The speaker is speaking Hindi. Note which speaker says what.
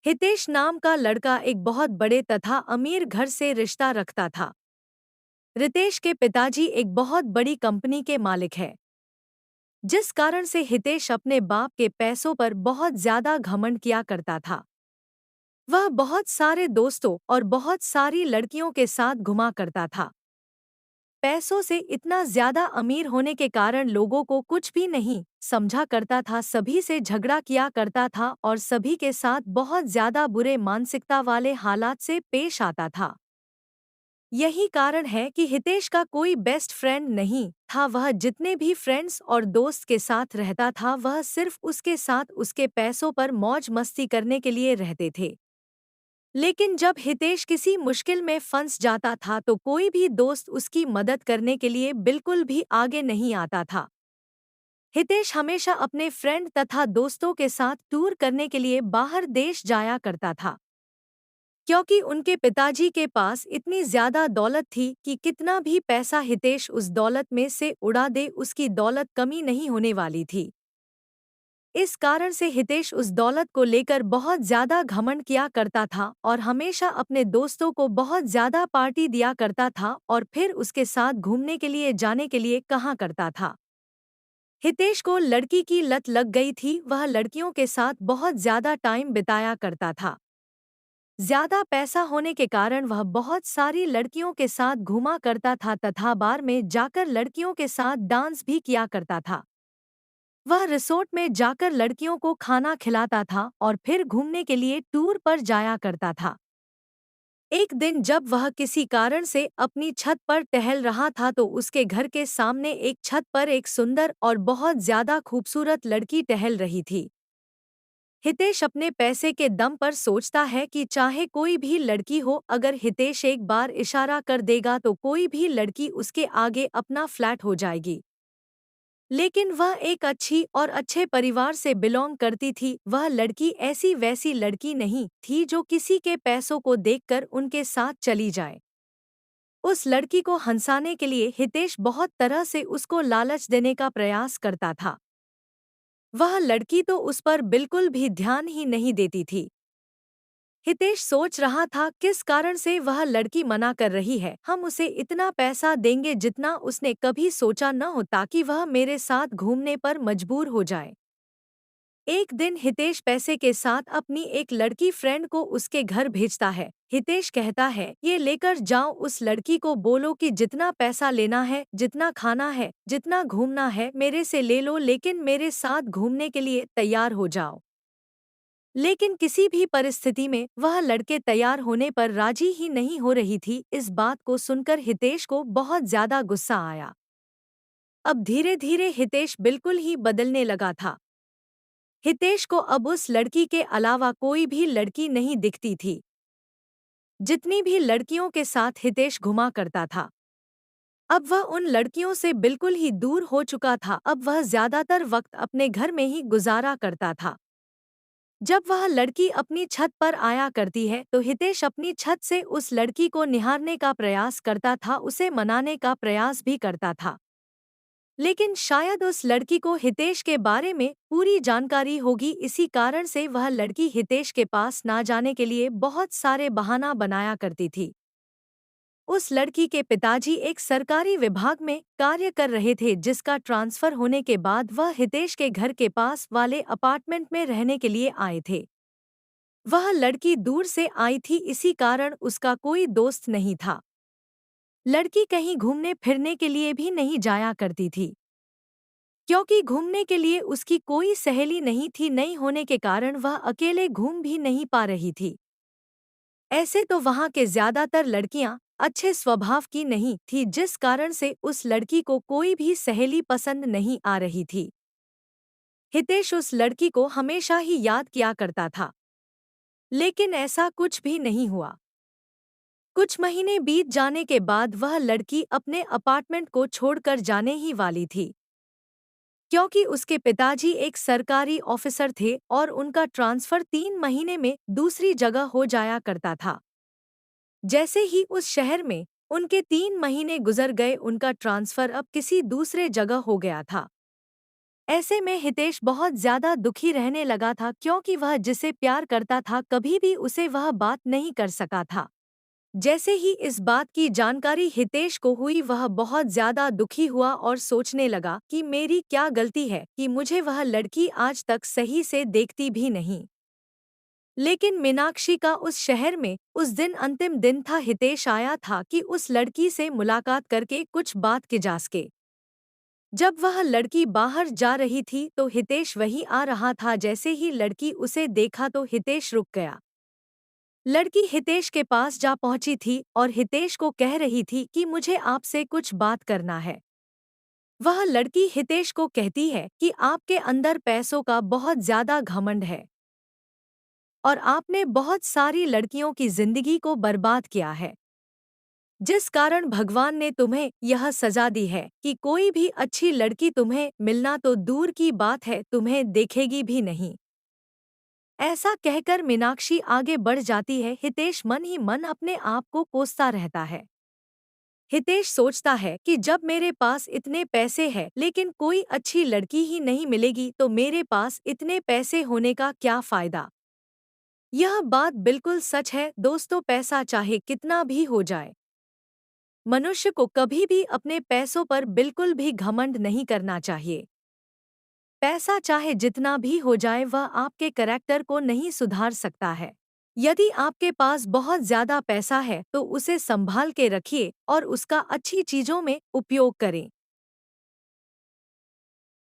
Speaker 1: हितेश नाम का लड़का एक बहुत बड़े तथा अमीर घर से रिश्ता रखता था। रितेश के पिताजी एक बहुत बड़ी कंपनी के मालिक है, जिस कारण से हितेश अपने बाप के पैसों पर बहुत ज्यादा घमंड किया करता था। वह बहुत सारे दोस्तों और बहुत सारी लड़कियों के साथ घुमा करता था। पैसों से इतना ज्यादा अमीर होने के कारण लोगों को कुछ भी नहीं समझा करता था, सभी से झगड़ा किया करता था और सभी के साथ बहुत ज्यादा बुरे मानसिकता वाले हालात से पेश आता था। यही कारण है कि हितेश का कोई बेस्ट फ्रेंड नहीं था। वह जितने भी फ्रेंड्स और दोस्त के साथ रहता था, वह सिर्फ उसके साथ उसके पैसों पर मौज मस्ती करने के लिए रहते थे। लेकिन जब हितेश किसी मुश्किल में फंस जाता था तो कोई भी दोस्त उसकी मदद करने के लिए बिल्कुल भी आगे नहीं आता था। हितेश हमेशा अपने फ्रेंड तथा दोस्तों के साथ टूर करने के लिए बाहर देश जाया करता था, क्योंकि उनके पिताजी के पास इतनी ज्यादा दौलत थी कि कितना भी पैसा हितेश उस दौलत में से उड़ा दे, उसकी दौलत कमी नहीं होने वाली थी। इस कारण से हितेश उस दौलत को लेकर बहुत ज्यादा घमंड किया करता था और हमेशा अपने दोस्तों को बहुत ज्यादा पार्टी दिया करता था और फिर उसके साथ घूमने के लिए जाने के लिए कहा करता था। हितेश को लड़की की लत लग गई थी, वह लड़कियों के साथ बहुत ज्यादा टाइम बिताया करता था। ज्यादा पैसा होने के कारण वह बहुत सारी लड़कियों के साथ घूमा करता था तथा बार में जाकर लड़कियों के साथ डांस भी किया करता था। वह रिसोर्ट में जाकर लड़कियों को खाना खिलाता था और फिर घूमने के लिए टूर पर जाया करता था। एक दिन जब वह किसी कारण से अपनी छत पर टहल रहा था तो उसके घर के सामने एक छत पर एक सुंदर और बहुत ज्यादा खूबसूरत लड़की टहल रही थी। हितेश अपने पैसे के दम पर सोचता है कि चाहे कोई भी लड़की हो, अगर हितेश एक बार इशारा कर देगा तो कोई भी लड़की उसके आगे अपना फ्लैट हो जाएगी। लेकिन वह एक अच्छी और अच्छे परिवार से बिलोंग करती थी। वह लड़की ऐसी वैसी लड़की नहीं थी जो किसी के पैसों को देखकर उनके साथ चली जाए। उस लड़की को हंसाने के लिए हितेश बहुत तरह से उसको लालच देने का प्रयास करता था। वह लड़की तो उस पर बिल्कुल भी ध्यान ही नहीं देती थी। हितेश सोच रहा था किस कारण से वह लड़की मना कर रही है। हम उसे इतना पैसा देंगे जितना उसने कभी सोचा न हो, ताकि वह मेरे साथ घूमने पर मजबूर हो जाए। एक दिन हितेश पैसे के साथ अपनी एक लड़की फ्रेंड को उसके घर भेजता है। हितेश कहता है, ये लेकर जाओ, उस लड़की को बोलो कि जितना पैसा लेना है, जितना खाना है, जितना घूमना है मेरे से ले लो, लेकिन मेरे साथ घूमने के लिए तैयार हो जाओ। लेकिन किसी भी परिस्थिति में वह लड़के तैयार होने पर राजी ही नहीं हो रही थी। इस बात को सुनकर हितेश को बहुत ज्यादा गुस्सा आया। अब धीरे धीरे हितेश बिल्कुल ही बदलने लगा था। हितेश को अब उस लड़की के अलावा कोई भी लड़की नहीं दिखती थी। जितनी भी लड़कियों के साथ हितेश घुमा करता था, अब वह उन लड़कियों से बिल्कुल ही दूर हो चुका था। अब वह ज्यादातर वक्त अपने घर में ही गुजारा करता था। जब वह लड़की अपनी छत पर आया करती है तो हितेश अपनी छत से उस लड़की को निहारने का प्रयास करता था, उसे मनाने का प्रयास भी करता था। लेकिन शायद उस लड़की को हितेश के बारे में पूरी जानकारी होगी, इसी कारण से वह लड़की हितेश के पास ना जाने के लिए बहुत सारे बहाना बनाया करती थी। उस लड़की के पिताजी एक सरकारी विभाग में कार्य कर रहे थे, जिसका ट्रांसफर होने के बाद वह हितेश के घर के पास वाले अपार्टमेंट में रहने के लिए आए थे। वह लड़की दूर से आई थी, इसी कारण उसका कोई दोस्त नहीं था। लड़की कहीं घूमने फिरने के लिए भी नहीं जाया करती थी, क्योंकि घूमने के लिए उसकी कोई सहेली नहीं थी। नहीं होने के कारण वह अकेले घूम भी नहीं पा रही थी। ऐसे तो वहाँ के ज्यादातर लड़कियां अच्छे स्वभाव की नहीं थी, जिस कारण से उस लड़की को कोई भी सहेली पसंद नहीं आ रही थी। हितेश उस लड़की को हमेशा ही याद किया करता था, लेकिन ऐसा कुछ भी नहीं हुआ। कुछ महीने बीत जाने के बाद वह लड़की अपने अपार्टमेंट को छोड़कर जाने ही वाली थी, क्योंकि उसके पिताजी एक सरकारी ऑफिसर थे और उनका ट्रांसफर 3 महीने में दूसरी जगह हो जाया करता था। जैसे ही उस शहर में उनके 3 महीने गुजर गए, उनका ट्रांसफर अब किसी दूसरे जगह हो गया था। ऐसे में हितेश बहुत ज्यादा दुखी रहने लगा था क्योंकि वह जिसे प्यार करता था कभी भी उसे वह बात नहीं कर सका था। जैसे ही इस बात की जानकारी हितेश को हुई वह बहुत ज्यादा दुखी हुआ और सोचने लगा कि मेरी क्या गलती है कि मुझे वह लड़की आज तक सही से देखती भी नहीं। लेकिन मीनाक्षी का उस शहर में उस दिन अंतिम दिन था। हितेश आया था कि उस लड़की से मुलाकात करके कुछ बात की जा सके। जब वह लड़की बाहर जा रही थी तो हितेश वहीं आ रहा था। जैसे ही लड़की उसे देखा तो हितेश रुक गया। लड़की हितेश के पास जा पहुंची थी और हितेश को कह रही थी कि मुझे आपसे कुछ बात करना है। वह लड़की हितेश को कहती है कि आपके अंदर पैसों का बहुत ज्यादा घमंड है और आपने बहुत सारी लड़कियों की जिंदगी को बर्बाद किया है, जिस कारण भगवान ने तुम्हें यह सजा दी है कि कोई भी अच्छी लड़की तुम्हें मिलना तो दूर की बात है तुम्हें देखेगी भी नहीं। ऐसा कहकर मीनाक्षी आगे बढ़ जाती है। हितेश मन ही मन अपने आप को कोसता रहता है। हितेश सोचता है कि जब मेरे पास इतने पैसे हैं लेकिन कोई अच्छी लड़की ही नहीं मिलेगी तो मेरे पास इतने पैसे होने का क्या फायदा। यह बात बिल्कुल सच है दोस्तों, पैसा चाहे कितना भी हो जाए, मनुष्य को कभी भी अपने पैसों पर बिल्कुल भी घमंड नहीं करना चाहिए। पैसा चाहे जितना भी हो जाए वह आपके करैक्टर को नहीं सुधार सकता है। यदि आपके पास बहुत ज्यादा पैसा है तो उसे संभाल के रखिए और उसका अच्छी चीजों में उपयोग करें।